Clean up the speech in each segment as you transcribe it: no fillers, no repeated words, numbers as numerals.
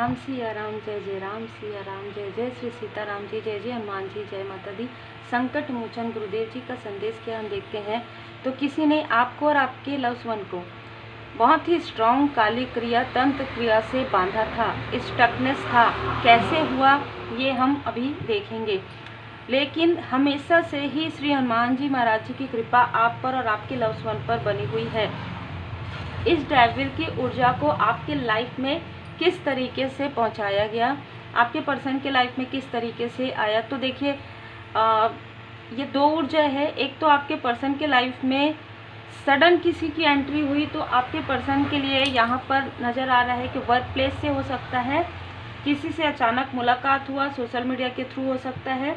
राम सिया राम, जय जय राम सिया राम, जय जय श्री सीताराम जी, जय जय हनुमान जी, जय माता दी। संकट मोचन गुरुदेव जी का संदेश क्या हम देखते हैं। तो किसी ने आपको और आपके लव्स वन को बहुत ही स्ट्रॉन्ग काली क्रिया तंत्र क्रिया से बांधा था, स्टकनेस था। कैसे हुआ ये हम अभी देखेंगे, लेकिन हमेशा से ही श्री हनुमान जी महाराज जी की कृपा आप पर और आपके लव्स वन पर बनी हुई है। इस डेविल की ऊर्जा को आपके लाइफ में किस तरीके से पहुंचाया गया, आपके पर्सन के लाइफ में किस तरीके से आया। तो देखिए, ये दो ऊर्जा है। एक तो आपके पर्सन के लाइफ में सडन किसी की एंट्री हुई, तो आपके पर्सन के लिए यहाँ पर नज़र आ रहा है कि वर्क प्लेस से हो सकता है, किसी से अचानक मुलाकात हुआ, सोशल मीडिया के थ्रू हो सकता है।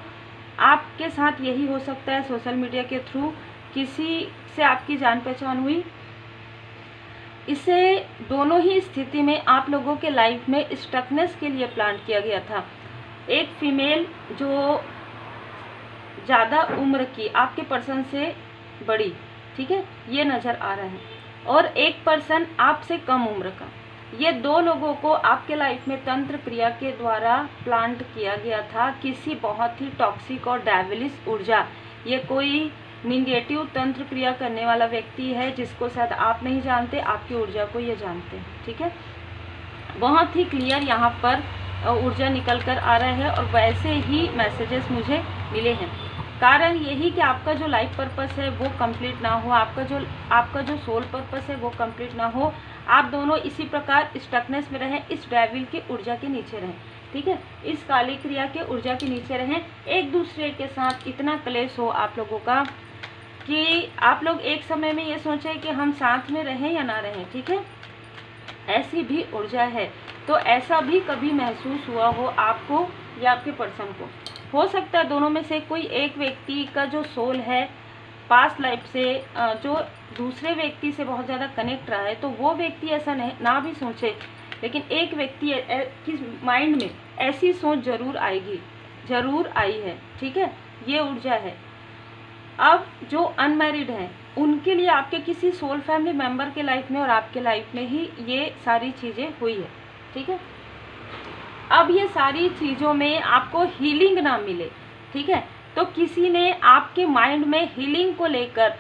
आपके साथ यही हो सकता है, सोशल मीडिया के थ्रू किसी से आपकी जान पहचान हुई। इसे दोनों ही स्थिति में आप लोगों के लाइफ में स्टकनेस के लिए प्लान किया गया था। एक फीमेल जो ज़्यादा उम्र की आपके पर्सन से बड़ी, ठीक है, ये नज़र आ रहा है, और एक पर्सन आपसे कम उम्र का। ये दो लोगों को आपके लाइफ में तंत्र क्रिया के द्वारा प्लांट किया गया था। किसी बहुत ही टॉक्सिक और डेविलिश ऊर्जा, ये कोई निगेटिव तंत्र क्रिया करने वाला व्यक्ति है जिसको शायद आप नहीं जानते, आपकी ऊर्जा को ये जानते हैं, ठीक है। बहुत ही क्लियर यहाँ पर ऊर्जा निकल कर आ रहा है, और वैसे ही मैसेजेस मुझे मिले हैं। कारण यही कि आपका जो लाइफ पर्पस है वो कंप्लीट ना हो, आपका जो सोल पर्पस है वो कंप्लीट ना हो। आप दोनों इसी प्रकार स्टकनेस में रहें, इस डेविल की ऊर्जा के नीचे रहें, ठीक है, इस काली क्रिया के ऊर्जा के नीचे रहें। एक दूसरे के साथ इतना क्लेश हो आप लोगों का कि आप लोग एक समय में ये सोचें कि हम साथ में रहें या ना रहें, ठीक है, ऐसी भी ऊर्जा है। तो ऐसा भी कभी महसूस हुआ हो आपको या आपके पर्सन को। हो सकता है दोनों में से कोई एक व्यक्ति का जो सोल है पास्ट लाइफ से जो दूसरे व्यक्ति से बहुत ज़्यादा कनेक्ट रहा है, तो वो व्यक्ति ऐसा नहीं ना भी सोचे, लेकिन एक व्यक्ति की माइंड में ऐसी सोच जरूर आएगी, जरूर आई है, ठीक है, ये ऊर्जा है। अब जो अनमैरिड हैं उनके लिए आपके किसी सोल फैमिली मेंबर के लाइफ में और आपके लाइफ में ही ये सारी चीज़ें हुई है, ठीक है। अब ये सारी चीज़ों में आपको हीलिंग ना मिले, ठीक है, तो किसी ने आपके माइंड में हीलिंग को लेकर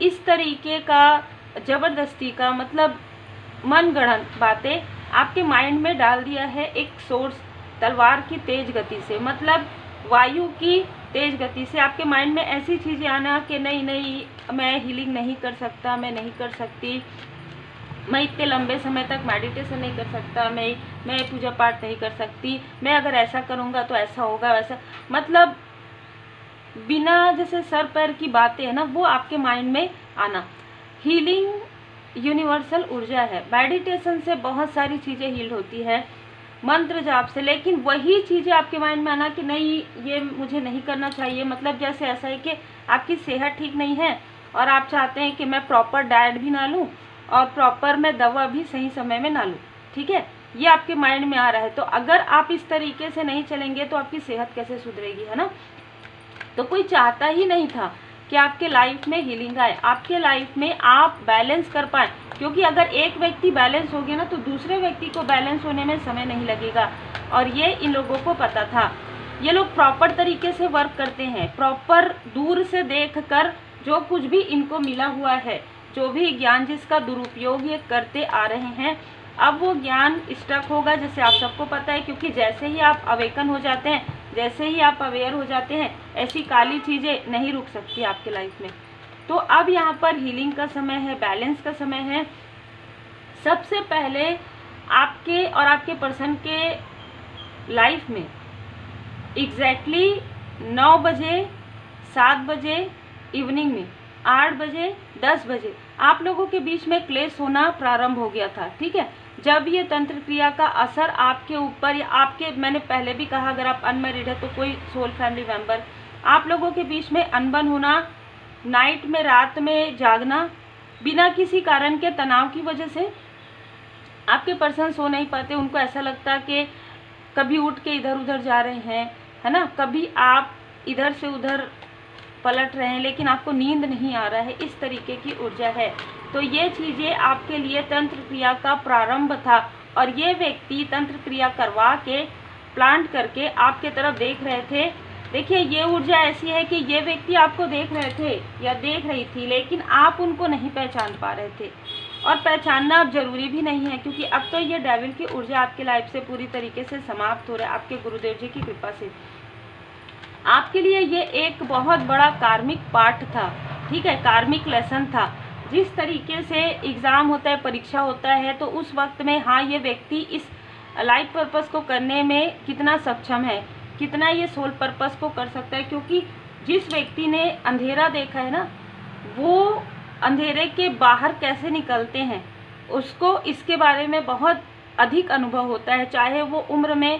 इस तरीके का ज़बरदस्ती का मतलब मनगढ़ंत बातें आपके माइंड में डाल दिया है। एक सोर्स तलवार की तेज गति से, मतलब वायु की तेज गति से आपके माइंड में ऐसी चीज़ें आना कि नहीं नहीं मैं हीलिंग नहीं कर सकता, मैं नहीं कर सकती, मैं इतने लंबे समय तक मेडिटेशन नहीं कर सकता, मैं पूजा पाठ नहीं कर सकती, मैं अगर ऐसा करूँगा तो ऐसा होगा वैसा, मतलब बिना जैसे सर पैर की बातें है ना, वो आपके माइंड में आना। हीलिंग यूनिवर्सल ऊर्जा है। मेडिटेशन से बहुत सारी चीज़ें हील होती है, मंत्र जाप से, लेकिन वही चीज़ें आपके माइंड में आना कि नहीं ये मुझे नहीं करना चाहिए। मतलब जैसे ऐसा है कि आपकी सेहत ठीक नहीं है और आप चाहते हैं कि मैं प्रॉपर डाइट भी ना लूँ और प्रॉपर मैं दवा भी सही समय में ना लूँ, ठीक है, ये आपके माइंड में आ रहा है। तो अगर आप इस तरीके से नहीं चलेंगे तो आपकी सेहत कैसे सुधरेगी, है ना। तो कोई चाहता ही नहीं था कि आपके लाइफ में हीलिंग आए, आपके लाइफ में आप बैलेंस कर पाए, क्योंकि अगर एक व्यक्ति बैलेंस हो गया ना तो दूसरे व्यक्ति को बैलेंस होने में समय नहीं लगेगा। और ये इन लोगों को पता था। ये लोग प्रॉपर तरीके से वर्क करते हैं, प्रॉपर दूर से देख कर जो कुछ भी इनको मिला हुआ है, जो भी ज्ञान जिसका दुरुपयोग ये करते आ रहे हैं, अब वो ज्ञान स्टक होगा, जैसे आप सबको पता है। क्योंकि जैसे ही आप अवेकन हो जाते हैं, जैसे ही आप अवेयर हो जाते हैं, ऐसी काली चीज़ें नहीं रुक सकती आपके लाइफ में। तो अब यहाँ पर हीलिंग का समय है, बैलेंस का समय है। सबसे पहले आपके और आपके पर्सन के लाइफ में एग्जैक्टली 9 बजे, 7 बजे इवनिंग में, 8 बजे, 10 बजे आप लोगों के बीच में क्लेश होना प्रारंभ हो गया था, ठीक है। जब ये तंत्र क्रिया का असर आपके ऊपर या आपके, मैंने पहले भी कहा अगर आप अनमैरिड है तो कोई सोल फैमिली मेंबर, आप लोगों के बीच में अनबन होना, नाइट में, रात में जागना, बिना किसी कारण के तनाव की वजह से आपके पर्सन सो नहीं पाते। उनको ऐसा लगता कि कभी उठ के इधर उधर जा रहे हैं, है ना, कभी आप इधर से उधर पलट रहे हैं, लेकिन आपको नींद नहीं आ रहा है, इस तरीके की ऊर्जा है। तो ये चीज़ें आपके लिए तंत्र क्रिया का प्रारंभ था, और ये व्यक्ति तंत्र क्रिया करवा के प्लांट करके आपके तरफ देख रहे थे। देखिए ये ऊर्जा ऐसी है कि ये व्यक्ति आपको देख रहे थे या देख रही थी, लेकिन आप उनको नहीं पहचान पा रहे थे, और पहचानना अब जरूरी भी नहीं है, क्योंकि अब तो ये डेविल की ऊर्जा आपकी लाइफ से पूरी तरीके से समाप्त हो रहा है आपके गुरुदेव जी की कृपा से। आपके लिए ये एक बहुत बड़ा कार्मिक पाठ था, ठीक है, कार्मिक लेसन था। जिस तरीके से एग्ज़ाम होता है, परीक्षा होता है, तो उस वक्त में हाँ ये व्यक्ति इस लाइफ पर्पस को करने में कितना सक्षम है, कितना ये सोल पर्पस को कर सकता है, क्योंकि जिस व्यक्ति ने अंधेरा देखा है ना, वो अंधेरे के बाहर कैसे निकलते हैं उसको इसके बारे में बहुत अधिक अनुभव होता है, चाहे वो उम्र में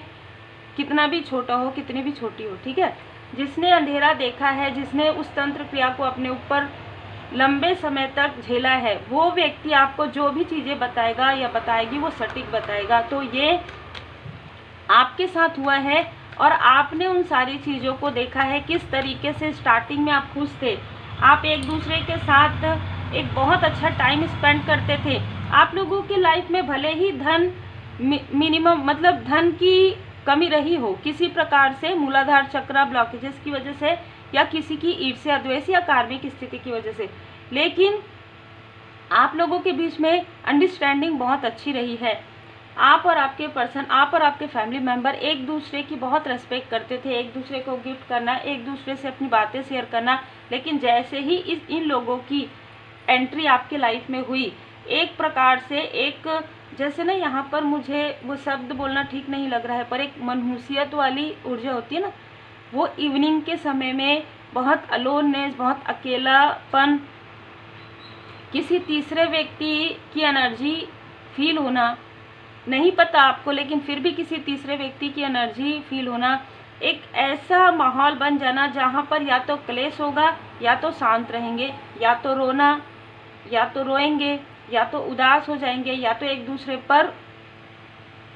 कितना भी छोटा हो, कितनी भी छोटी हो, ठीक है। जिसने अंधेरा देखा है, जिसने उस तंत्र क्रिया को अपने ऊपर लंबे समय तक झेला है, वो व्यक्ति आपको जो भी चीज़ें बताएगा या बताएगी वो सटीक बताएगा। तो ये आपके साथ हुआ है और आपने उन सारी चीज़ों को देखा है, किस तरीके से स्टार्टिंग में आप खुश थे, आप एक दूसरे के साथ एक बहुत अच्छा टाइम स्पेंड करते थे। आप लोगों के लाइफ में भले ही धन मिनिमम मतलब धन की कमी रही हो, किसी प्रकार से मूलाधार चक्र ब्लॉकेजेस की वजह से या किसी की ईर्ष्या द्वेष या कार्मिक स्थिति की वजह से, लेकिन आप लोगों के बीच में अंडरस्टैंडिंग बहुत अच्छी रही है। आप और आपके पर्सन, आप और आपके फैमिली मेंबर एक दूसरे की बहुत रेस्पेक्ट करते थे, एक दूसरे को गिफ्ट करना, एक दूसरे से अपनी बातें शेयर करना। लेकिन जैसे ही इन लोगों की एंट्री आपके लाइफ में हुई, एक प्रकार से एक जैसे ना, यहाँ पर मुझे वो शब्द बोलना ठीक नहीं लग रहा है, पर एक मनहूसियत वाली ऊर्जा होती है ना, वो इवनिंग के समय में बहुत अलोननेस, बहुत अकेलापन, किसी तीसरे व्यक्ति की एनर्जी फील होना, नहीं पता आपको लेकिन फिर भी किसी तीसरे व्यक्ति की एनर्जी फील होना, एक ऐसा माहौल बन जाना जहाँ पर या तो क्लेश होगा या तो शांत रहेंगे, या तो रोना या तो रोएंगे, या तो उदास हो जाएंगे, या तो एक दूसरे पर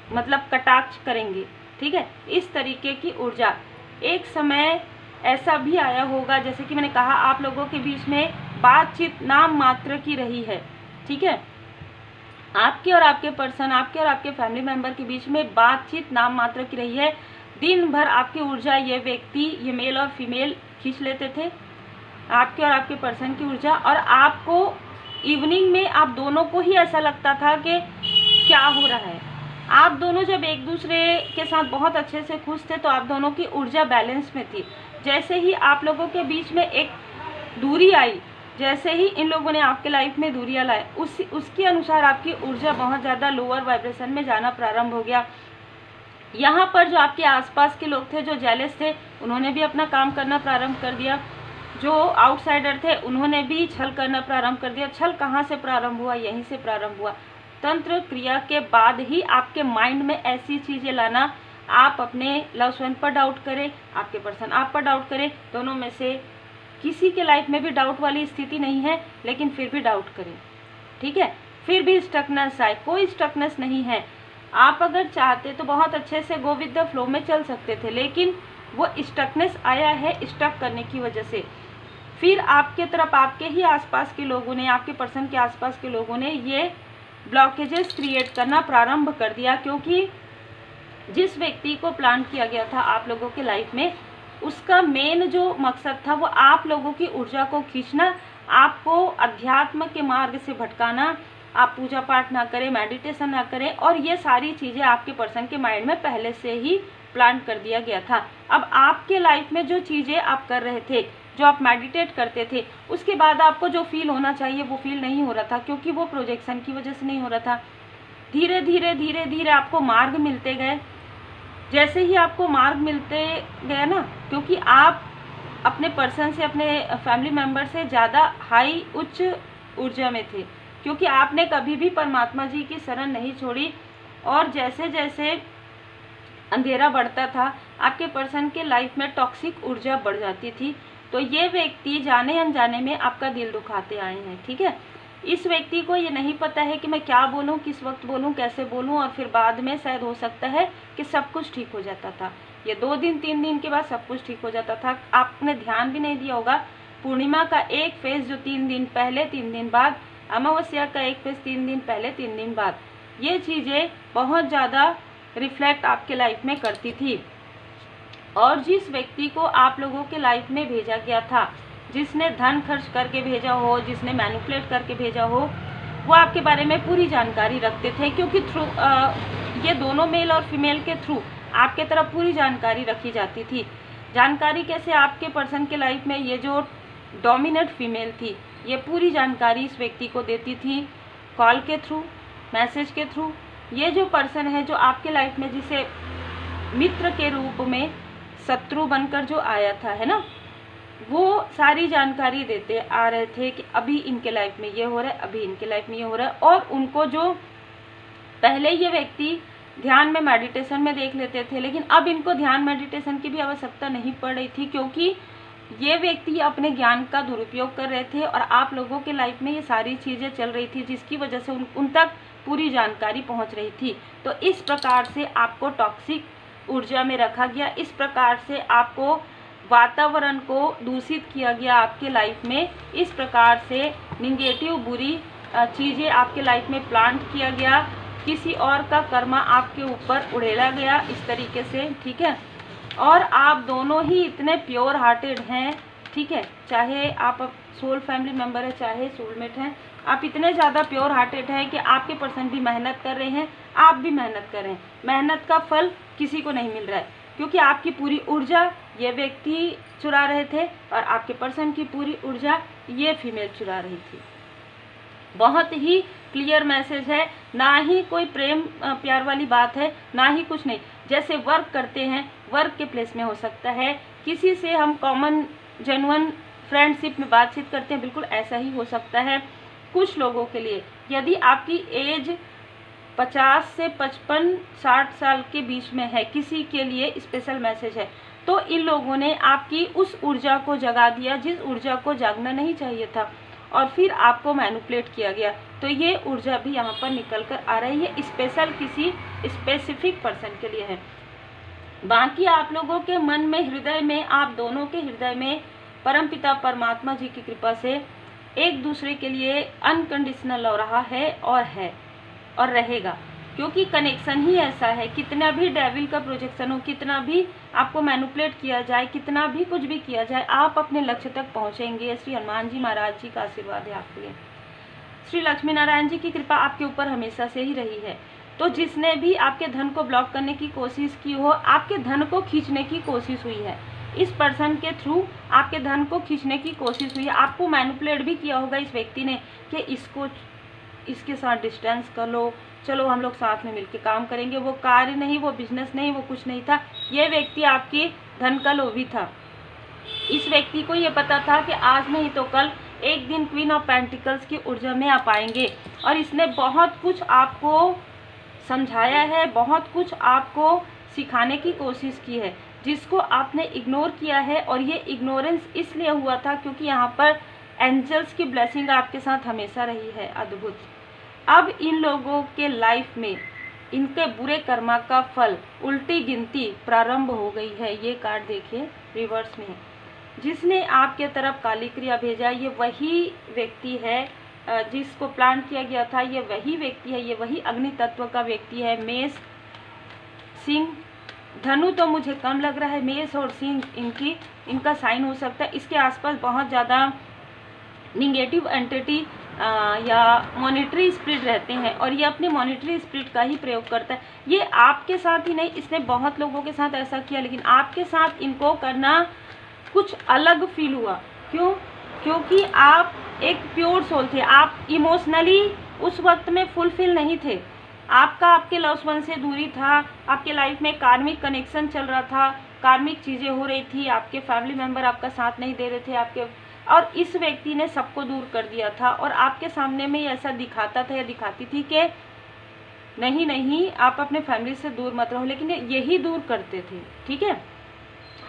मतलब कटाक्ष करेंगे, ठीक है। इस तरीके की ऊर्जा एक समय ऐसा भी आया होगा, जैसे कि मैंने कहा आप लोगों के बीच में बातचीत नाम मात्र की रही है, ठीक है। आपके और आपके पर्सन, आपके और आपके फैमिली मेंबर के बीच में बातचीत नाम मात्र की रही है। दिन भर आपकी ऊर्जा ये व्यक्ति, ये मेल और फीमेल खींच लेते थे, आपके और आपके पर्सन की ऊर्जा, और आपको इवनिंग में आप दोनों को ही ऐसा लगता था कि क्या हो रहा है। आप दोनों जब एक दूसरे के साथ बहुत अच्छे से खुश थे तो आप दोनों की ऊर्जा बैलेंस में थी। जैसे ही आप लोगों के बीच में एक दूरी आई, जैसे ही इन लोगों ने आपके लाइफ में दूरियां लाए, उसके अनुसार आपकी ऊर्जा बहुत ज़्यादा लोअर वाइब्रेशन में जाना प्रारंभ हो गया। यहाँ पर जो आपके आसपास के लोग थे जो जेलस थे, उन्होंने भी अपना काम करना प्रारंभ कर दिया। जो आउटसाइडर थे उन्होंने भी छल करना प्रारंभ कर दिया। छल कहाँ से प्रारंभ हुआ? यहीं से प्रारंभ हुआ। तंत्र क्रिया के बाद ही आपके माइंड में ऐसी चीज़ें लाना, आप अपने लव वन पर डाउट करें, आपके पर्सन आप पर डाउट करें, दोनों में से किसी के लाइफ में भी डाउट वाली स्थिति नहीं है, लेकिन फिर भी डाउट करें, ठीक है। फिर भी स्टकनेस आए, कोई स्टकनेस नहीं है। आप अगर चाहते तो बहुत अच्छे से गो विद द फ्लो में चल सकते थे, लेकिन वो स्टकनेस आया है स्टक करने की वजह से। फिर आपके तरफ आपके ही आसपास के लोगों ने, आपके पर्सन के आसपास के लोगों ने ये ब्लॉकेजेस क्रिएट करना प्रारंभ कर दिया, क्योंकि जिस व्यक्ति को प्लान किया गया था आप लोगों के लाइफ में, उसका मेन जो मकसद था वो आप लोगों की ऊर्जा को खींचना, आपको अध्यात्म के मार्ग से भटकाना, आप पूजा पाठ ना करें, मेडिटेशन ना करें, और ये सारी चीज़ें आपके पर्सन के माइंड में पहले से ही प्लान कर दिया गया था। अब आपके लाइफ में जो चीज़ें आप कर रहे थे, जो आप मेडिटेट करते थे, उसके बाद आपको जो फील होना चाहिए वो फील नहीं हो रहा था, क्योंकि वो प्रोजेक्शन की वजह से नहीं हो रहा था। धीरे धीरे धीरे धीरे आपको मार्ग मिलते गए। जैसे ही आपको मार्ग मिलते गए ना, क्योंकि आप अपने पर्सन से, अपने फैमिली मेम्बर से ज़्यादा हाई उच्च ऊर्जा में थे, क्योंकि आपने कभी भी परमात्मा जी की शरण नहीं छोड़ी, और जैसे जैसे अंधेरा बढ़ता था आपके पर्सन के लाइफ में टॉक्सिक ऊर्जा बढ़ जाती थी। तो ये व्यक्ति जाने अनजाने में आपका दिल दुखाते आए हैं, ठीक है। इस व्यक्ति को ये नहीं पता है कि मैं क्या बोलूं, किस वक्त बोलूं, कैसे बोलूं, और फिर बाद में शायद हो सकता है कि सब कुछ ठीक हो जाता था। ये 2 दिन 3 दिन के बाद सब कुछ ठीक हो जाता था। आपने ध्यान भी नहीं दिया होगा, पूर्णिमा का एक फेज जो 3 दिन पहले 3 दिन बाद, अमावस्या का एक फेज 3 दिन पहले 3 दिन बाद, ये चीज़ें बहुत ज़्यादा रिफ्लेक्ट आपके लाइफ में करती थी। और जिस व्यक्ति को आप लोगों के लाइफ में भेजा गया था, जिसने धन खर्च करके भेजा हो, जिसने मैनिपुलेट करके भेजा हो, वो आपके बारे में पूरी जानकारी रखते थे, क्योंकि थ्रू ये दोनों मेल और फीमेल के थ्रू आपके तरफ पूरी जानकारी रखी जाती थी। जानकारी कैसे? आपके पर्सन के लाइफ में ये जो डोमिनेंट फीमेल थी, ये पूरी जानकारी इस व्यक्ति को देती थी, कॉल के थ्रू, मैसेज के थ्रू। ये जो पर्सन है जो आपके लाइफ में, जिसे मित्र के रूप में शत्रु बनकर जो आया था, है ना, वो सारी जानकारी देते आ रहे थे कि अभी इनके लाइफ में ये हो रहा है, अभी इनके लाइफ में ये हो रहा है। और उनको जो पहले ये व्यक्ति ध्यान में मेडिटेशन में देख लेते थे, लेकिन अब इनको ध्यान मेडिटेशन की भी आवश्यकता नहीं पड़ रही थी, क्योंकि ये व्यक्ति अपने ज्ञान का दुरुपयोग कर रहे थे और आप लोगों के लाइफ में ये सारी चीज़ें चल रही थी, जिसकी वजह से उन तक पूरी जानकारी पहुंच रही थी। तो इस प्रकार से आपको टॉक्सिक ऊर्जा में रखा गया, इस प्रकार से आपको वातावरण को दूषित किया गया आपके लाइफ में, इस प्रकार से निगेटिव बुरी चीज़ें आपके लाइफ में प्लांट किया गया, किसी और का कर्मा आपके ऊपर उड़ेला गया इस तरीके से, ठीक है। और आप दोनों ही इतने प्योर हार्टेड हैं, ठीक है, चाहे आप सोल फैमिली मेम्बर है, चाहे सोलमेट हैं, आप इतने ज़्यादा प्योर हार्टेड हैं कि आपके पर्सन भी मेहनत कर रहे हैं, आप भी मेहनत कर रहे हैं। मेहनत का फल किसी को नहीं मिल रहा है, क्योंकि आपकी पूरी ऊर्जा ये व्यक्ति चुरा रहे थे और आपके पर्सन की पूरी ऊर्जा ये फीमेल चुरा रही थी। बहुत ही क्लियर मैसेज है, ना ही कोई प्रेम प्यार वाली बात है, ना ही कुछ नहीं। जैसे वर्क करते हैं, वर्क के प्लेस में हो सकता है, किसी से हम कॉमन जेन्युइन फ्रेंडशिप में बातचीत करते हैं, बिल्कुल ऐसा ही हो सकता है। कुछ लोगों के लिए यदि आपकी एज 50 से 55-60 साल के बीच में है, किसी के लिए स्पेशल मैसेज है, तो इन लोगों ने आपकी उस ऊर्जा को जगा दिया जिस ऊर्जा को जागना नहीं चाहिए था, और फिर आपको मैनिपुलेट किया गया। तो ये ऊर्जा भी यहाँ पर निकल कर आ रही है, स्पेशल किसी स्पेसिफिक पर्सन के लिए है। बाकी आप लोगों के मन में, हृदय में, आप दोनों के हृदय में परमपिता परमात्मा जी की कृपा से एक दूसरे के लिए अनकंडीशनल हो रहा है और रहेगा, क्योंकि कनेक्शन ही ऐसा है। कितना भी डेविल का प्रोजेक्शन हो, कितना भी आपको मैनिपुलेट किया जाए, कितना भी कुछ भी किया जाए, आप अपने लक्ष्य तक पहुंचेंगे। श्री हनुमान जी महाराज जी का आशीर्वाद है आपके लिए, श्री लक्ष्मी नारायण जी की कृपा आपके ऊपर हमेशा से ही रही है। तो जिसने भी आपके धन को ब्लॉक करने की कोशिश की हो, आपके धन को खींचने की कोशिश हुई है, इस पर्सन के थ्रू आपके धन को खींचने की कोशिश हुई है, आपको मैनिपुलेट भी किया होगा इस व्यक्ति ने कि इसके साथ डिस्टेंस कर लो, चलो हम लोग साथ में मिलकर काम करेंगे। वो कार्य नहीं, वो बिजनेस नहीं, वो कुछ नहीं था। ये व्यक्ति आपकी धन का लोभी था। इस व्यक्ति को ये पता था कि आज नहीं तो कल एक दिन क्वीन ऑफ पेंटिकल्स की ऊर्जा में आप आएंगे, और इसने बहुत कुछ आपको समझाया है, बहुत कुछ आपको सिखाने की कोशिश की है, जिसको आपने इग्नोर किया है। और ये इग्नोरेंस इसलिए हुआ था क्योंकि यहाँ पर एंजल्स की ब्लेसिंग आपके साथ हमेशा रही है, अद्भुत। अब इन लोगों के लाइफ में इनके बुरे कर्मा का फल, उल्टी गिनती प्रारंभ हो गई है। ये कार्ड देखिए रिवर्स में, जिसने आपके तरफ काली क्रिया भेजा, ये वही व्यक्ति है जिसको प्लान किया गया था, ये वही व्यक्ति है, ये वही अग्नि तत्व का व्यक्ति है। मेष, सिंह, धनु तो मुझे कम लग रहा है, मेष और सिंह इनका साइन हो सकता है। इसके आसपास बहुत ज़्यादा निगेटिव एंटिटी या मॉनिटरी स्पिरिट रहते हैं, और ये अपने मॉनिटरी स्पिरिट का ही प्रयोग करता है। ये आपके साथ ही नहीं, इसने बहुत लोगों के साथ ऐसा किया, लेकिन आपके साथ इनको करना कुछ अलग फील हुआ। क्यों? क्योंकि आप एक प्योर सोल थे, आप इमोशनली उस वक्त में फुलफिल नहीं थे। आपका आपके लव्ड वन से दूरी था, आपके लाइफ में कार्मिक कनेक्शन चल रहा था, कार्मिक चीज़ें हो रही थी, आपके फैमिली मेम्बर आपका साथ नहीं दे रहे थे आपके, और इस व्यक्ति ने सबको दूर कर दिया था। और आपके सामने में ऐसा दिखाता था या दिखाती थी कि नहीं आप अपने फैमिली से दूर मत रहो, लेकिन यही दूर करते थे, ठीक है।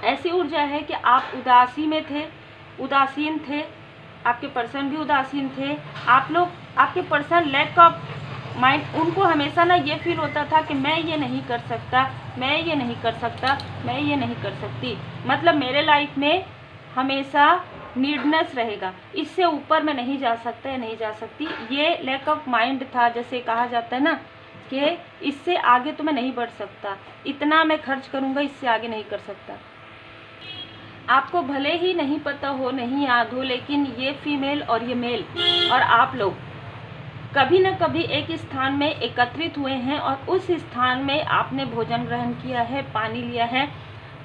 ऐसी ऊर्जा है कि आप उदासी में थे, उदासीन थे, आपके पर्सन भी उदासीन थे। आप लोग, आपके पर्सन लैक ऑफ माइंड, उनको हमेशा ना ये फील होता था कि मैं ये नहीं कर सकता, मैं ये नहीं कर सकता, मैं ये नहीं कर सकती, मतलब मेरे लाइफ में हमेशा नीडनेस रहेगा, इससे ऊपर मैं नहीं जा सकता या नहीं जा सकती। ये लैक ऑफ माइंड था, जैसे कहा जाता है ना कि इससे आगे तो मैं नहीं बढ़ सकता, इतना मैं खर्च करूँगा, इससे आगे नहीं कर सकता। आपको भले ही नहीं पता हो, नहीं याद हो, लेकिन ये फीमेल और ये मेल और आप लोग कभी न कभी एक स्थान में एकत्रित हुए हैं और उस स्थान में आपने भोजन ग्रहण किया है, पानी लिया है,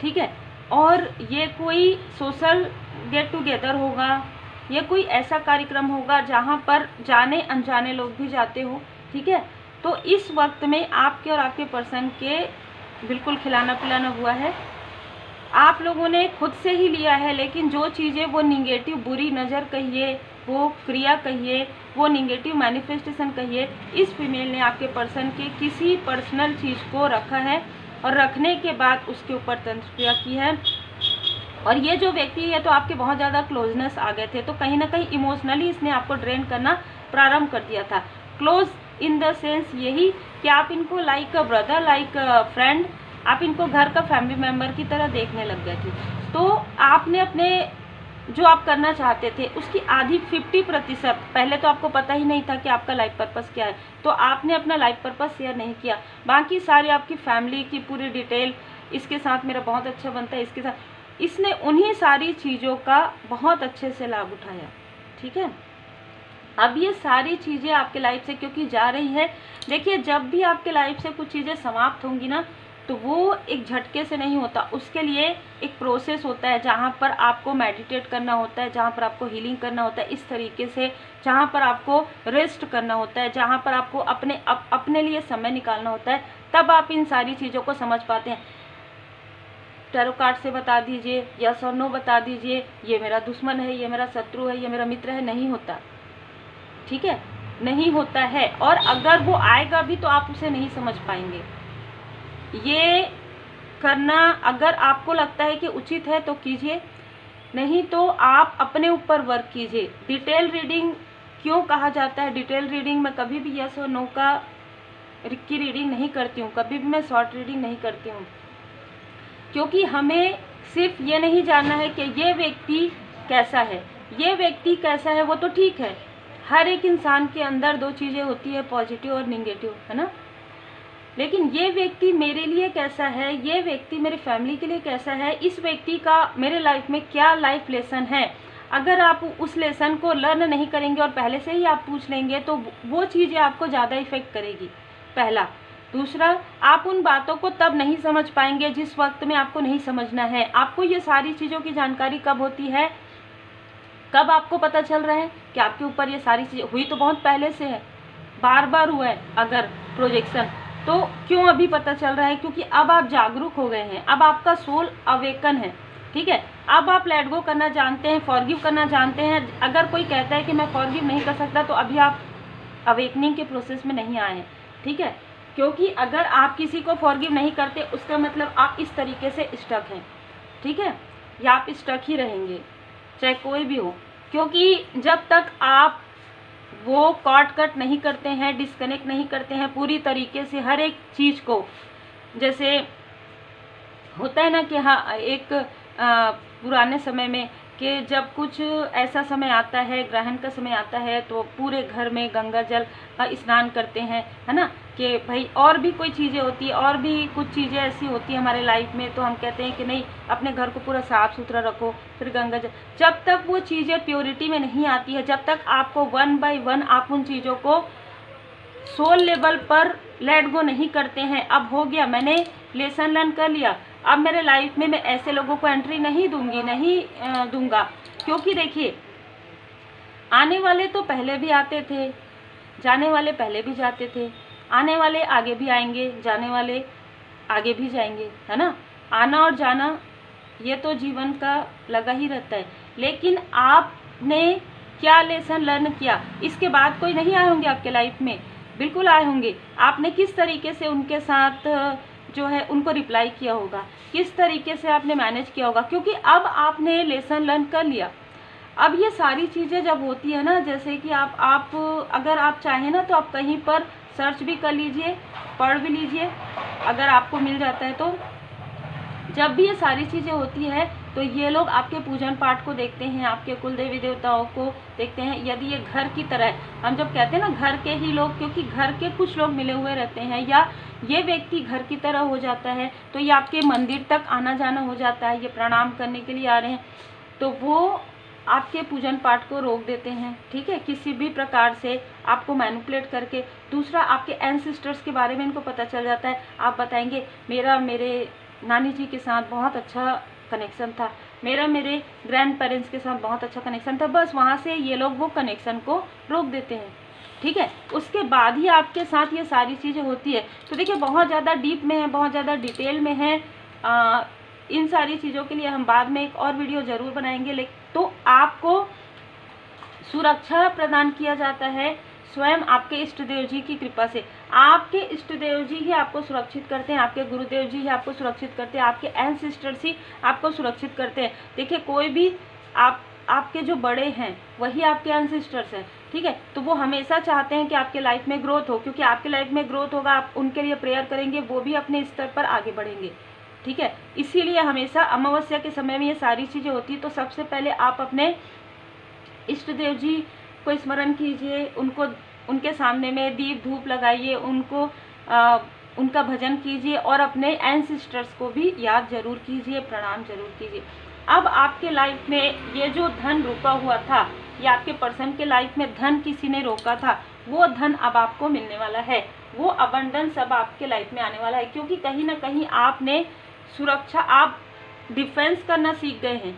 ठीक है। और ये कोई सोशल गेट टुगेदर होगा, ये कोई ऐसा कार्यक्रम होगा जहाँ पर जाने अनजाने लोग भी जाते हो, ठीक है। तो इस वक्त में आपके और आपके पर्सन के बिल्कुल खिलाना पिलाना हुआ है, आप लोगों ने खुद से ही लिया है, लेकिन जो चीज़ें वो निगेटिव, बुरी नज़र कहिए, वो क्रिया कहिए, वो निगेटिव मैनिफेस्टेशन कहिए, इस फीमेल ने आपके पर्सन के किसी पर्सनल चीज़ को रखा है और रखने के बाद उसके ऊपर तंत्र क्रिया की है। और ये जो व्यक्ति है तो आपके बहुत ज़्यादा क्लोजनेस आ गए थे, तो कहीं ना कहीं इमोशनली इसने आपको ड्रेन करना प्रारंभ कर दिया था। क्लोज इन द सेंस यही कि आप इनको like a brother, like a friend, आप इनको घर का फैमिली मेम्बर की तरह देखने लग गए थे। तो आपने अपने जो आप करना चाहते थे उसकी आधी 50%, पहले तो आपको पता ही नहीं था कि आपका लाइफ पर्पस क्या है, तो आपने अपना लाइफ पर्पस शेयर नहीं किया। बाकी सारी आपकी फैमिली की पूरी डिटेल, इसके साथ मेरा बहुत अच्छा बनता है, इसके साथ, इसने उन्हीं सारी चीज़ों का बहुत अच्छे से लाभ उठाया, ठीक है। अब ये सारी चीज़ें आपके लाइफ से क्योंकि जा रही है, देखिए जब भी आपके लाइफ से कुछ चीज़ें समाप्त होंगी ना, तो वो एक झटके से नहीं होता, उसके लिए एक प्रोसेस होता है जहाँ पर आपको मेडिटेट करना होता है, जहाँ पर आपको हीलिंग करना होता है इस तरीके से, जहाँ पर आपको रेस्ट करना होता है, जहाँ पर आपको अपने लिए समय निकालना होता है, तब आप इन सारी चीज़ों को समझ पाते हैं। टैरो कार्ड से बता दीजिए, यस और नो बता दीजिए, ये मेरा दुश्मन है, ये मेरा शत्रु है, ये मेरा मित्र है, नहीं होता, ठीक है, नहीं होता है। और अगर वो आएगा भी तो आप उसे नहीं समझ पाएंगे। ये करना अगर आपको लगता है कि उचित है तो कीजिए, नहीं तो आप अपने ऊपर वर्क कीजिए। डिटेल रीडिंग क्यों कहा जाता है? डिटेल रीडिंग में कभी भी यस और नो की रीडिंग नहीं करती हूँ, कभी भी मैं शॉर्ट रीडिंग नहीं करती हूँ, क्योंकि हमें सिर्फ ये नहीं जानना है कि ये व्यक्ति कैसा है, ये व्यक्ति कैसा है, वो तो ठीक है, हर एक इंसान के अंदर दो चीज़ें होती है, पॉजिटिव और निगेटिव, है ना। लेकिन ये व्यक्ति मेरे लिए कैसा है, ये व्यक्ति मेरे फैमिली के लिए कैसा है, इस व्यक्ति का मेरे लाइफ में क्या लाइफ लेसन है। अगर आप उस लेसन को लर्न नहीं करेंगे और पहले से ही आप पूछ लेंगे तो वो चीज़ें आपको ज़्यादा इफेक्ट करेगी, पहला। दूसरा, आप उन बातों को तब नहीं समझ पाएंगे जिस वक्त में आपको नहीं समझना है। आपको ये सारी चीज़ों की जानकारी कब होती है, कब आपको पता चल रहा है कि आपके ऊपर ये सारी चीज़ें हुई तो बहुत पहले से है, बार बार हुआ है अगर प्रोजेक्शन, तो क्यों अभी पता चल रहा है? क्योंकि अब आप जागरूक हो गए हैं, अब आपका सोल अवेकन है, ठीक है। अब आप लेट गो करना जानते हैं, फॉरगिव करना जानते हैं। अगर कोई कहता है कि मैं फॉरगिव नहीं कर सकता, तो अभी आप अवेकनिंग के प्रोसेस में नहीं आए हैं, ठीक है। क्योंकि अगर आप किसी को फॉरगिव नहीं करते, उसका मतलब आप इस तरीके से स्टक हैं, ठीक है, या आप स्टक ही रहेंगे, चाहे कोई भी हो। क्योंकि जब तक आप वो कॉर्ड कट नहीं करते हैं, डिस्कनेक्ट नहीं करते हैं पूरी तरीके से हर एक चीज़ को, जैसे होता है ना कि हाँ, एक पुराने समय में कि जब कुछ ऐसा समय आता है, ग्रहण का समय आता है, तो पूरे घर में गंगा जल का स्नान करते हैं, है ना, कि भाई और भी कोई चीज़ें होती है, और भी कुछ चीज़ें ऐसी होती है हमारे लाइफ में, तो हम कहते हैं कि नहीं, अपने घर को पूरा साफ़ सुथरा रखो, फिर गंगा जल। जब तक वो चीज़ें प्योरिटी में नहीं आती है, जब तक आपको 1 बाय 1 आप उन चीज़ों को सोल लेवल पर लेट गो नहीं करते हैं, अब हो गया, मैंने लेसन लर्न कर लिया, अब मेरे लाइफ में मैं ऐसे लोगों को एंट्री नहीं दूंगी, नहीं दूंगा। क्योंकि देखिए, आने वाले तो पहले भी आते थे, जाने वाले पहले भी जाते थे, आने वाले आगे भी आएंगे, जाने वाले आगे भी जाएंगे, है ना। आना और जाना ये तो जीवन का लगा ही रहता है। लेकिन आपने क्या लेसन लर्न किया? इसके बाद कोई नहीं आए होंगे आपके लाइफ में, बिल्कुल आए होंगे। आपने किस तरीके से उनके साथ जो है उनको रिप्लाई किया होगा, किस तरीके से आपने मैनेज किया होगा, क्योंकि अब आपने लेसन लर्न कर लिया। अब ये सारी चीज़ें जब होती है ना, जैसे कि आप अगर आप चाहें ना तो आप कहीं पर सर्च भी कर लीजिए, पढ़ भी लीजिए, अगर आपको मिल जाता है तो। जब भी ये सारी चीज़ें होती है तो ये लोग आपके पूजन पाठ को देखते हैं, आपके कुल देवी देवताओं को देखते हैं। यदि ये घर की तरह है, हम जब कहते हैं ना घर के ही लोग, क्योंकि घर के कुछ लोग मिले हुए रहते हैं, या ये व्यक्ति घर की तरह हो जाता है, तो ये आपके मंदिर तक आना जाना हो जाता है, ये प्रणाम करने के लिए आ रहे हैं, तो वो आपके पूजन पाठ को रोक देते हैं। ठीक है, किसी भी प्रकार से आपको मैनिपुलेट करके। दूसरा, आपके एंसेस्टर्स के बारे में इनको पता चल जाता है। आप बताएंगे मेरे नानी जी के साथ बहुत अच्छा कनेक्शन था, मेरे ग्रैंड पेरेंट्स के साथ बहुत अच्छा कनेक्शन था, बस वहाँ से ये लोग वो कनेक्शन को रोक देते हैं। ठीक है, उसके बाद ही आपके साथ ये सारी चीज़ें होती है। तो देखिए, बहुत ज़्यादा डीप में है, बहुत ज़्यादा डिटेल में है। इन सारी चीज़ों के लिए हम बाद में एक और वीडियो ज़रूर बनाएंगे। तो आपको सुरक्षा प्रदान किया जाता है स्वयं आपके इष्ट देव जी की कृपा से। आपके इष्ट देव जी ही आपको सुरक्षित करते हैं, आपके गुरुदेव जी ही आपको सुरक्षित करते हैं, आपके एंसेस्टर्स ही आपको सुरक्षित करते हैं। देखिए, कोई भी आपके जो बड़े हैं वही आपके एंसेस्टर्स हैं। ठीक है, तो वो हमेशा चाहते हैं कि आपके लाइफ में ग्रोथ हो, क्योंकि आपके लाइफ में ग्रोथ होगा, आप उनके लिए प्रेयर करेंगे, वो भी अपने स्तर पर आगे बढ़ेंगे। ठीक है, इसीलिए हमेशा अमावस्या के समय में ये सारी चीज़ें होती है। तो सबसे पहले आप अपने इष्ट देव जी को स्मरण कीजिए, उनके सामने में दीप धूप लगाइए, उनका भजन कीजिए, और अपने एंसेस्टर्स को भी याद जरूर कीजिए, प्रणाम जरूर कीजिए। अब आपके लाइफ में ये जो धन रुका हुआ था, या आपके पर्सन के लाइफ में धन किसी ने रोका था, वो धन अब आपको मिलने वाला है, वो अबंडेंस अब आपके लाइफ में आने वाला है। क्योंकि कहीं ना कहीं आपने सुरक्षा, आप डिफेंस करना सीख गए हैं।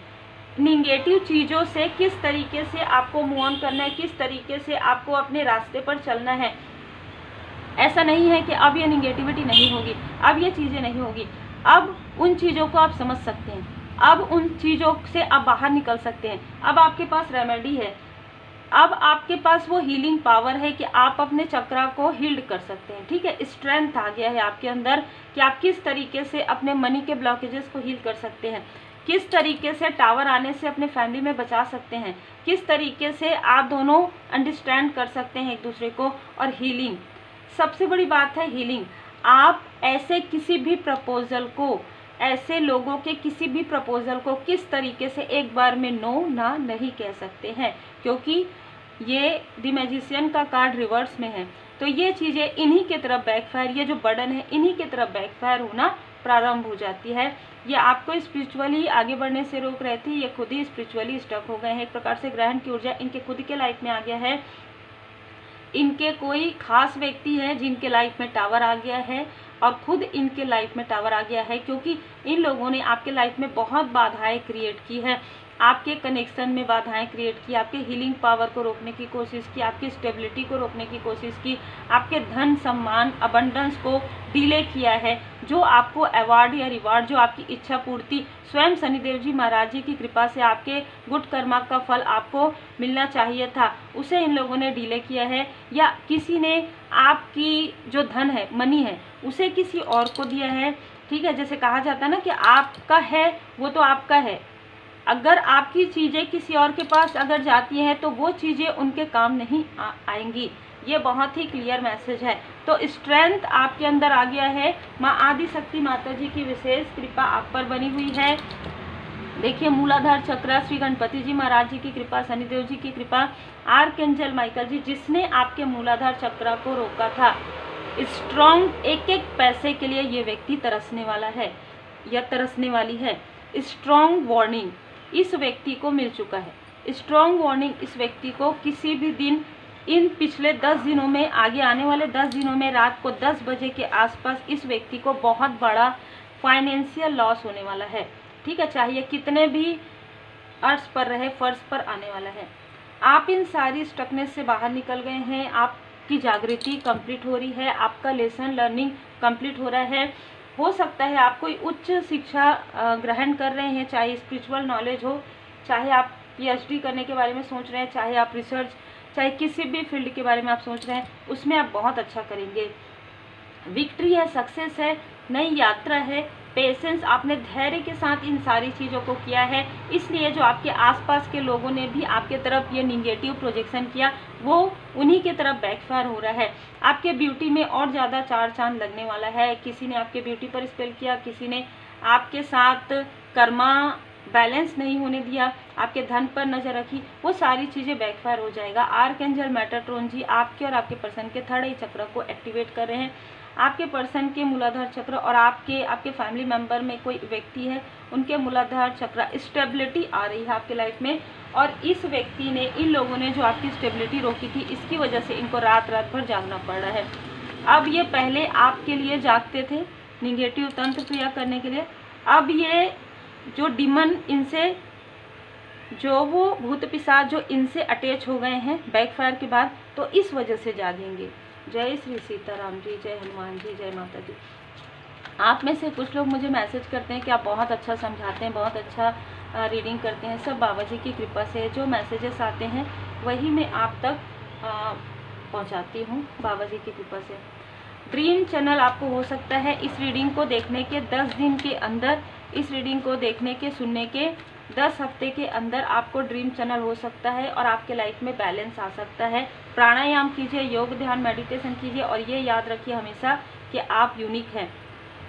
निगेटिव चीज़ों से किस तरीके से आपको मूव ऑन करना है, किस तरीके से आपको अपने रास्ते पर चलना है। ऐसा नहीं है कि अब ये निगेटिविटी नहीं होगी, अब ये चीज़ें नहीं होगी, अब उन चीज़ों को आप समझ सकते हैं, अब उन चीज़ों से आप बाहर निकल सकते हैं। अब आपके पास रेमेडी है, अब आपके पास वो हीलिंग पावर है कि आप अपने चक्रा को हील्ड कर सकते हैं। ठीक है, स्ट्रेंथ आ गया है आपके अंदर कि आप किस तरीके से अपने मनी के ब्लॉकेजेस को हील कर सकते हैं, किस तरीके से टावर आने से अपने फैमिली में बचा सकते हैं, किस तरीके से आप दोनों अंडरस्टैंड कर सकते हैं एक दूसरे को। और हीलिंग, सबसे बड़ी बात है हीलिंग। आप ऐसे किसी भी प्रपोजल को, ऐसे लोगों के किसी भी प्रपोजल को किस तरीके से एक बार में नो ना नहीं कह सकते हैं, क्योंकि ये द मैजिशियन का कार्ड रिवर्स में है। तो ये चीज़ें इन्हीं के तरफ बैकफायर, ये जो बर्डन है इन्हीं के तरफ बैकफायर होना प्रारंभ हो जाती है। ये आपको स्पिरिचुअली आगे बढ़ने से रोक रहे थे, ये खुद ही स्पिरिचुअली स्टक हो गए हैं। एक प्रकार से ग्रहण की ऊर्जा इनके खुद के लाइफ में आ गया है। इनके कोई खास व्यक्ति है जिनके लाइफ में टावर आ गया है, और खुद इनके लाइफ में टावर आ गया है, क्योंकि इन लोगों ने आपके लाइफ में बहुत बाधाएं क्रिएट की है, आपके कनेक्शन में बाधाएं क्रिएट की, आपके हीलिंग पावर को रोकने की कोशिश की, आपकी स्टेबिलिटी को रोकने की कोशिश की, आपके धन सम्मान अबंडेंस को डिले किया है। जो आपको अवार्ड या रिवार्ड, जो आपकी इच्छा पूर्ति स्वयं शनिदेव जी महाराज जी की कृपा से आपके गुड कर्मा का फल आपको मिलना चाहिए था, उसे इन लोगों ने डिले किया है। या किसी ने आपकी जो धन है, मनी है, उसे किसी और को दिया है। ठीक है, जैसे कहा जाता है ना कि आपका है वो तो आपका है, अगर आपकी चीज़ें किसी और के पास अगर जाती हैं तो वो चीज़ें उनके काम नहीं आएंगी। ये बहुत ही क्लियर मैसेज है। तो स्ट्रेंथ आपके अंदर आ गया है, माँ आदि शक्ति माता जी की विशेष कृपा आप पर बनी हुई है। देखिए, मूलाधार चक्र, श्री गणपति जी महाराज जी की कृपा, शनिदेव जी की कृपा, आर्कएंजल माइकल जी जिसने आपके मूलाधार चक्र को रोका था, स्ट्रॉन्ग एक एक पैसे के लिए ये व्यक्ति तरसने वाला है या तरसने वाली है। स्ट्रॉन्ग वार्निंग इस व्यक्ति को मिल चुका है। स्ट्रॉन्ग वार्निंग इस व्यक्ति को किसी भी दिन इन पिछले 10 दिनों में, आगे आने वाले 10 दिनों में रात को 10 बजे के आसपास इस व्यक्ति को बहुत बड़ा फाइनेंशियल लॉस होने वाला है। ठीक है, चाहे कितने भी अर्थ पर रहे, फर्श पर आने वाला है। आप इन सारी स्टकनेस से बाहर निकल गए हैं, आपकी जागृति कंप्लीट हो रही है, आपका लेसन लर्निंग कंप्लीट हो रहा है। हो सकता है आप कोई उच्च शिक्षा ग्रहण कर रहे हैं, चाहे स्पिरिचुअल नॉलेज हो, चाहे आप PhD करने के बारे में सोच रहे हैं, चाहे आप रिसर्च, चाहे किसी भी फील्ड के बारे में आप सोच रहे हैं, उसमें आप बहुत अच्छा करेंगे। विक्ट्री है, सक्सेस है, नई यात्रा है, पेशेंस, आपने धैर्य के साथ इन सारी चीज़ों को किया है। इसलिए जो आपके आसपास के लोगों ने भी आपके तरफ ये निगेटिव प्रोजेक्शन किया, वो उन्हीं के तरफ बैकफायर हो रहा है। आपके ब्यूटी में और ज़्यादा 4 चांद लगने वाला है। किसी ने आपके ब्यूटी पर स्पेल किया, किसी ने आपके साथ कर्मा बैलेंस नहीं होने दिया, आपके धन पर नजर रखी, वो सारी चीज़ें बैकफायर हो जाएगा। आर्कएंजल मेटाट्रॉन जी आपके और आपके पर्सन के थर्ड आई चक्र को एक्टिवेट कर रहे हैं। आपके पर्सन के मूलाधार चक्र और आपके फैमिली मेंबर में कोई व्यक्ति है, उनके मूलाधार चक्र स्टेबिलिटी आ रही है आपके लाइफ में, और इस व्यक्ति ने, इन लोगों ने जो आपकी स्टेबिलिटी रोकी थी, इसकी वजह से इनको रात रात भर जागना पड़ रहा है। अब ये पहले आपके लिए जागते थे निगेटिव तंत्र क्रिया करने के लिए, अब ये जो डिमन इनसे, जो वो भूत पिशाच जो इनसे अटैच हो गए हैं बैकफायर के बाद, तो इस वजह से जागेंगे। जय श्री सीताराम जी, जय हनुमान जी, जय माता दी। आप में से कुछ लोग मुझे मैसेज करते हैं कि आप बहुत अच्छा समझाते हैं, बहुत अच्छा रीडिंग करते हैं। सब बाबा जी की कृपा से जो मैसेजेस आते हैं वही मैं आप तक पहुंचाती हूं, बाबा जी की कृपा से। ड्रीम चैनल आपको हो सकता है इस रीडिंग को देखने के 10 दिन के अंदर, इस रीडिंग को देखने के, सुनने के 10 हफ्ते के अंदर आपको ड्रीम चैनल हो सकता है और आपके लाइफ में बैलेंस आ सकता है। प्राणायाम कीजिए, योग ध्यान मेडिटेशन कीजिए, और ये याद रखिए हमेशा कि आप यूनिक हैं,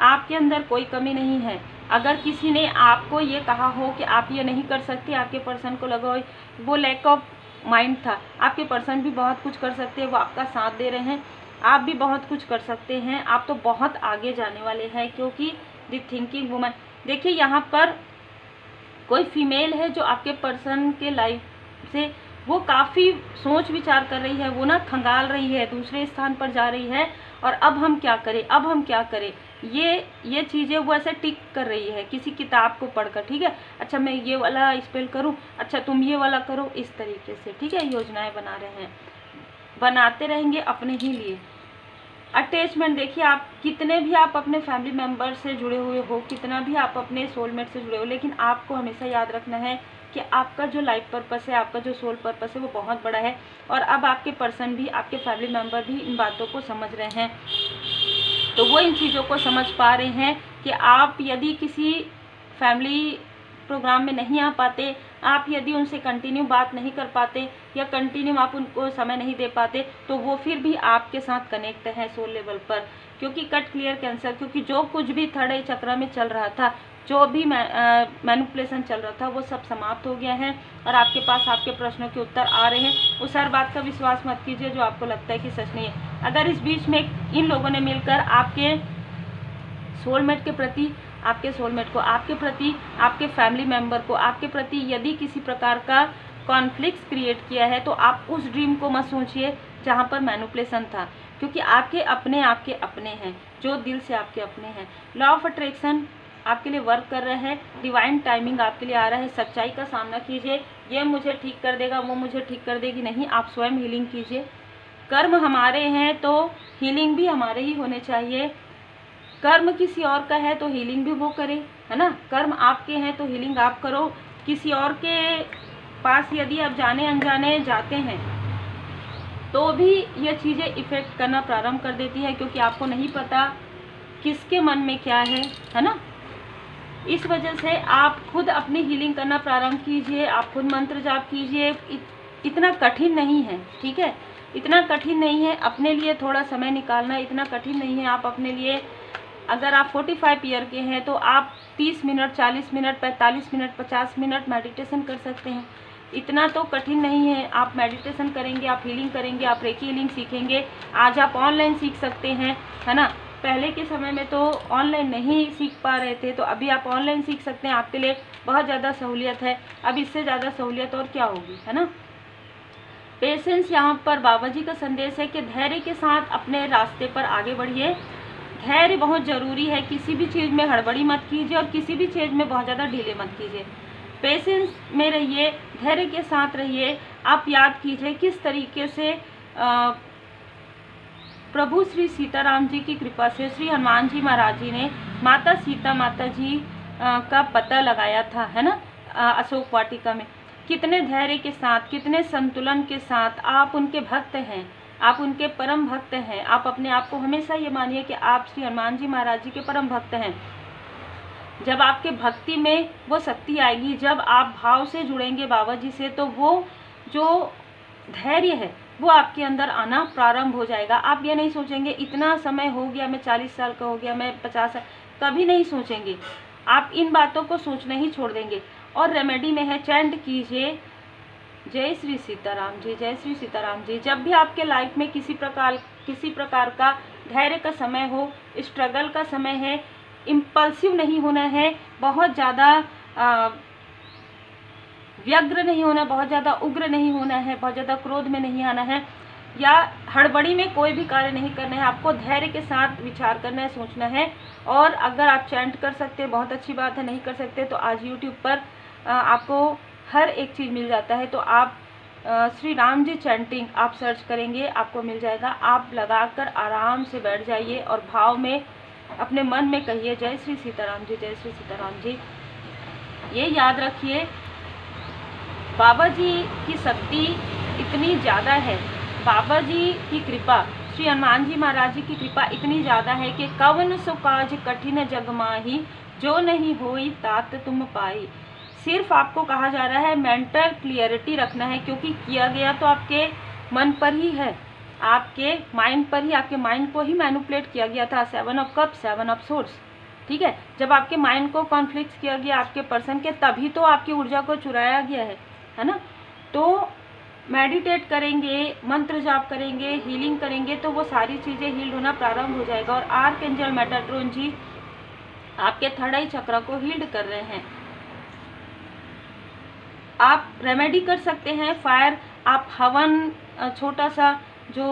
आपके अंदर कोई कमी नहीं है। अगर किसी ने आपको ये कहा हो कि आप ये नहीं कर सकते, आपके पर्सन को लगा हो वो लैक ऑफ माइंड था, आपके पर्सन भी बहुत कुछ कर सकते हैं, वो आपका साथ दे रहे हैं, आप भी बहुत कुछ कर सकते हैं, आप तो बहुत आगे जाने वाले हैं, क्योंकि द थिंकिंग वुमन। देखिए यहाँ पर कोई फीमेल है जो आपके पर्सन के लाइफ से वो काफ़ी सोच विचार कर रही है, वो ना खंगाल रही है, दूसरे स्थान पर जा रही है, और अब हम क्या करें, अब हम क्या करें, ये चीज़ें वो ऐसे टिक कर रही है किसी किताब को पढ़कर। ठीक है, अच्छा मैं ये वाला स्पेल करूं, अच्छा तुम ये वाला करो, इस तरीके से। ठीक है, योजनाएं बना रहे हैं, बनाते रहेंगे अपने ही लिए। अटैचमेंट देखिए, आप कितने भी आप अपने फैमिली मेम्बर से जुड़े हुए हो, कितना भी आप अपने सोलमेट से जुड़े हो, लेकिन आपको हमेशा याद रखना है कि आपका जो लाइफ पर्पस है, आपका जो सोल पर्पस है, वो बहुत बड़ा है। और अब आपके पर्सन भी, आपके फैमिली मेम्बर भी इन बातों को समझ रहे हैं, तो वो इन चीज़ों को समझ पा रहे हैं कि आप यदि किसी फैमिली प्रोग्राम में नहीं आ पाते, आप यदि उनसे कंटिन्यू बात नहीं कर पाते, या कंटिन्यू आप उनको समय नहीं दे पाते, तो वो फिर भी आपके साथ कनेक्ट है सोल लेवल पर। क्योंकि कट क्लियर कैंसर, क्योंकि जो कुछ भी थर्ड आई चक्र में चल रहा था, जो भी मैनिपुलेशन चल रहा था, वो सब समाप्त हो गया है, और आपके पास आपके प्रश्नों के उत्तर आ रहे हैं। उस हर बात का विश्वास मत कीजिए जो आपको लगता है कि सच नहीं है। अगर इस बीच में इन लोगों ने मिलकर आपके सोलमेट के प्रति, आपके सोलमेट को, आपके प्रति, आपके फैमिली मेम्बर को, आपके प्रति यदि किसी प्रकार का कॉन्फ्लिक्ट क्रिएट किया है, तो आप उस ड्रीम को मत सोचिए जहाँ पर मैनिपुलेशन था, क्योंकि आपके अपने हैं, जो दिल से आपके अपने हैं। लॉ ऑफ अट्रैक्शन आपके लिए वर्क कर रहा है, डिवाइन टाइमिंग आपके लिए आ रहा है। सच्चाई का सामना कीजिए, ये मुझे ठीक कर देगा, वो मुझे ठीक कर देगी, नहीं, आप स्वयं हीलिंग कीजिए। कर्म हमारे हैं तो हीलिंग भी हमारे ही होने चाहिए। कर्म किसी और का है तो हीलिंग भी वो करे, है ना। कर्म आपके हैं तो हीलिंग आप करो। किसी और के पास यदि आप जाने अनजाने जाते हैं तो भी ये चीज़ें इफ़ेक्ट करना प्रारंभ कर देती है, क्योंकि आपको नहीं पता किसके मन में क्या है ना। इस वजह से आप खुद अपनी हीलिंग करना प्रारंभ कीजिए, आप खुद मंत्र जाप कीजिए। इतना कठिन नहीं है, ठीक है, इतना कठिन नहीं है। अपने लिए थोड़ा समय निकालना इतना कठिन नहीं है। आप अपने लिए, अगर आप 45 ईयर के हैं तो आप 30 minute, 40 minute, 45 minute, 50 minute meditation कर सकते हैं। इतना तो कठिन नहीं है। आप मेडिटेशन करेंगे, आप हीलिंग करेंगे, आप रेकी हीलिंग सीखेंगे। आज आप ऑनलाइन सीख सकते हैं, है ना। पहले के समय में तो ऑनलाइन नहीं सीख पा रहे थे, तो अभी आप ऑनलाइन सीख सकते हैं। आपके लिए बहुत ज़्यादा सहूलियत है। अब इससे ज़्यादा सहूलियत और क्या होगी, है ना। पेशेंस, यहाँ पर बाबा जी का संदेश है कि धैर्य के साथ अपने रास्ते पर आगे बढ़िए। धैर्य बहुत ज़रूरी है। किसी भी चीज़ में हड़बड़ी मत कीजिए और किसी भी चीज़ में बहुत ज़्यादा ढीले मत कीजिए। पेशेंस में रहिए, धैर्य के साथ रहिए। आप याद कीजिए किस तरीके से प्रभु श्री सीताराम जी की कृपा से श्री हनुमान जी महाराज जी ने माता सीता माता जी का पता लगाया था, है ना, अशोक वाटिका में। कितने धैर्य के साथ, कितने संतुलन के साथ आप उनके भक्त हैं, आप उनके परम भक्त हैं। आप अपने आप को हमेशा ये मानिए कि आप श्री हनुमान जी महाराज जी के परम भक्त हैं। जब आपके भक्ति में वो शक्ति आएगी, जब आप भाव से जुड़ेंगे बाबा जी से, तो वो जो धैर्य है वो आपके अंदर आना प्रारंभ हो जाएगा। आप ये नहीं सोचेंगे इतना समय हो गया, मैं 40 साल का हो गया, मैं 50 साल, कभी नहीं सोचेंगे। आप इन बातों को सोचना ही छोड़ देंगे। और रेमेडी में है चैंट कीजिए जय श्री सीताराम जी, जय श्री सीताराम जी। जब भी आपके लाइफ में किसी प्रकार का धैर्य का समय हो, स्ट्रगल का समय है, इम्पल्सिव नहीं होना है, बहुत ज़्यादा व्यग्र नहीं होना, बहुत ज़्यादा उग्र नहीं होना है, बहुत ज़्यादा क्रोध में नहीं आना है, या हड़बड़ी में कोई भी कार्य नहीं करना है। आपको धैर्य के साथ विचार करना है, सोचना है। और अगर आप चैंट कर सकते हैं बहुत अच्छी बात है, नहीं कर सकते तो आज यूट्यूब पर आपको हर एक चीज़ मिल जाता है, तो आप श्री राम जी चैंटिंग आप सर्च करेंगे, आपको मिल जाएगा। आप लगाकर आराम से बैठ जाइए और भाव में अपने मन में कहिए जय श्री सीताराम जी, जय श्री सीताराम जी। ये याद रखिए, बाबा जी की शक्ति इतनी ज़्यादा है, बाबा जी की कृपा, श्री हनुमान जी महाराज जी की कृपा इतनी ज़्यादा है कि कवन सो काज कठिन जग माही, जो नहीं होई तात तुम पाई। सिर्फ आपको कहा जा रहा है मेंटल क्लियरिटी रखना है, क्योंकि किया गया तो आपके मन पर ही है, आपके माइंड पर ही, आपके माइंड को ही मैनिपुलेट किया गया था। 7 ऑफ कप्स, 7 ऑफ सोर्स, ठीक है। जब आपके माइंड को कॉन्फ्लिक्ट किया गया आपके पर्सन के, तभी तो आपकी ऊर्जा को चुराया गया है ना। तो मेडिटेट करेंगे, मंत्र जाप करेंगे, हीलिंग करेंगे, तो वो सारी चीज़ें हील्ड होना प्रारंभ हो जाएगा। और आर्कएंजल मेटाट्रॉन जी आपके थर्ड आई चक्र को हील्ड कर रहे हैं। आप रेमेडी कर सकते हैं फायर, आप हवन, छोटा सा जो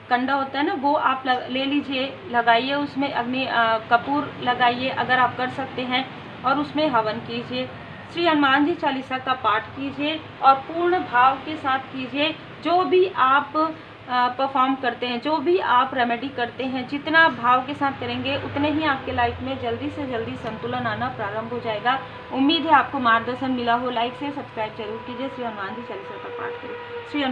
कंडा होता है ना, वो आप ले लीजिए, लगाइए, उसमें अग्नि कपूर लगाइए अगर आप कर सकते हैं, और उसमें हवन कीजिए। श्री हनुमान जी चालीसा का पाठ कीजिए और पूर्ण भाव के साथ कीजिए। जो भी आप परफॉर्म करते हैं, जो भी आप रेमेडी करते हैं, जितना भाव के साथ करेंगे उतने ही आपके लाइफ में जल्दी से जल्दी संतुलन आना प्रारंभ हो जाएगा। उम्मीद है आपको मार्गदर्शन मिला हो। लाइक से सब्सक्राइब जरूर कीजिए। श्री हनुमान जी चालीसा का पाठ करें। श्री हनुमान